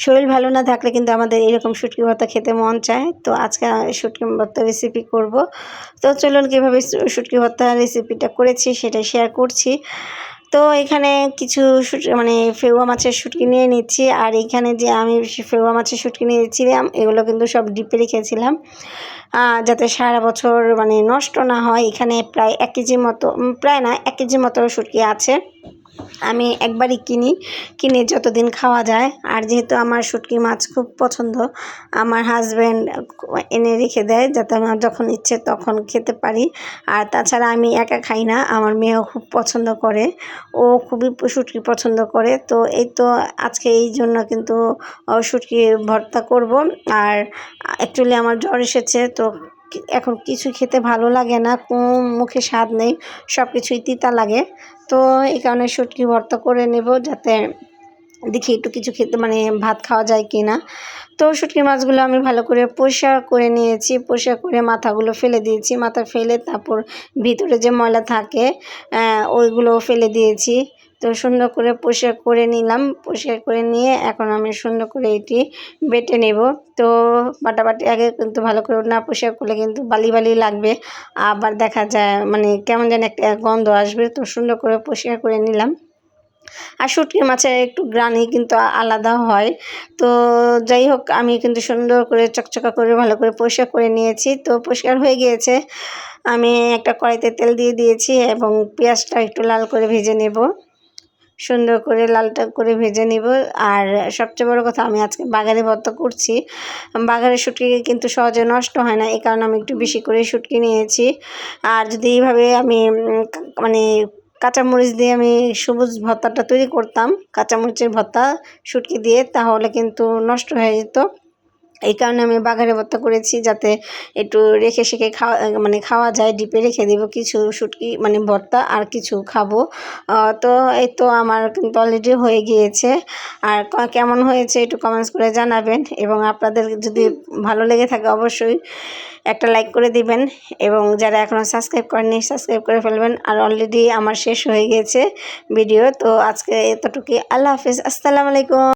শরীর ভালো না থাকলে কিন্তু আমাদের এরকম শুটকি ভর্তা খেতে মন চায়। তো আজকে শুটকি ভর্তা রেসিপি করব। তো চলুন কীভাবে শুটকি ভর্তা রেসিপিটা করেছি সেটা শেয়ার করছি। তো এখানে কিছু মানে ফেউয়া মাছের শুটকি নিয়ে নিচ্ছি, আর এখানে যে আমি ফেউয়া মাছের শুটকি নিয়েছিলাম এগুলো কিন্তু সব ডিপে রেখেছিলাম যাতে সারা বছর মানে নষ্ট না হয়। এখানে প্রায় 1 কেজির মতো, প্রায় না 1 কেজির মতো শুটকি আছে। আমি একবারই কিনে যতদিন খাওয়া যায়। আর যেহেতু আমার শুটকি মাছ খুব পছন্দ, আমার হাজব্যান্ড এনে রেখে দেয় যাতে আমার যখন ইচ্ছে তখন খেতে পারি। আর তাছাড়া আমি একা খাই না, আমার মেয়েও খুব পছন্দ করে, ও খুবই শুটকি পছন্দ করে। তো এই তো আজকে এই জন্য কিন্তু শুটকি ভর্তা করব। আর অ্যাকচুয়ালি আমার জ্বর এসেছে, তো এখন কিছু খেতে ভালো লাগে না, মুখে স্বাদ নেই, সব কিছুই তিতা লাগে। তো এই কারণে শুটকি ভর্তা করে নেব যাতে দেখি একটু কিছু খেতে মানে ভাত খাওয়া যায় কি না। তো শুটকি মাছগুলো আমি ভালো করে পরিষ্কার করে নিয়েছি, পরিষ্কার করে মাথাগুলো ফেলে দিয়েছি, মাথা ফেলে তারপর ভিতরে যে ময়লা থাকে ওইগুলো ফেলে দিয়েছি। তো সুন্দর করে পরিষ্কার করে নিলাম, পরিষ্কার করে নিয়ে এখন আমি সুন্দর করে এটি বেটে নেব। তো বাটাবাটি আগে কিন্তু ভালো করে না পরিষ্কার করলে কিন্তু বালি বালি লাগবে, আবার দেখা যায় মানে কেমন যেন একটা গন্ধ আসবে। তো সুন্দর করে পরিষ্কার করে নিলাম। আর শুটকি মাছের একটু গ্রানি কিন্তু আলাদা হয়। তো যাই হোক, আমি কিন্তু সুন্দর করে চকচকা করে ভালো করে পরিষ্কার করে নিয়েছি। তো পরিষ্কার হয়ে গিয়েছে। আমি একটা কড়াইতে তেল দিয়ে দিয়েছি এবং পেঁয়াজটা একটু লাল করে ভেজে নেব, সুন্দর করে লালটা করে ভেজে নিব। আর সবচেয়ে বড় কথা, আমি আজকে বাগারে ভর্তা করছি। বাগারের শুটকি কিন্তু সহজে নষ্ট হয় না, এই কারণে আমি একটু বেশি করে শুটকি নিয়েছি। আর যদি এইভাবে আমি মানে কাঁচামরিচ দিয়ে আমি সবুজ ভর্তাটা তৈরি করতাম, কাঁচামরিচের ভর্তা শুটকি দিয়ে, তাহলে কিন্তু নষ্ট হয়ে যেত। এই কারণে আমি বাগারে ভর্তা করেছি যাতে একটু রেখে শেখে খাওয়া যায়। ডিপে রেখে দেবো কিছু শুটকি মানে ভর্তা, আর কিছু খাবো। তো এই তো আমার কিন্তু অলরেডি হয়ে গিয়েছে। আর কেমন হয়েছে একটু কমেন্টস করে জানাবেন, এবং আপনাদের যদি ভালো লেগে থাকে অবশ্যই একটা লাইক করে দিবেন, এবং যারা এখনও সাবস্ক্রাইব করেননি সাবস্ক্রাইব করে ফেলবেন। আর অলরেডি আমার শেষ হয়ে গিয়েছে ভিডিও। তো আজকে এতটুকুই। আল্লাহ হাফিজ, আসসালামু আলাইকুম।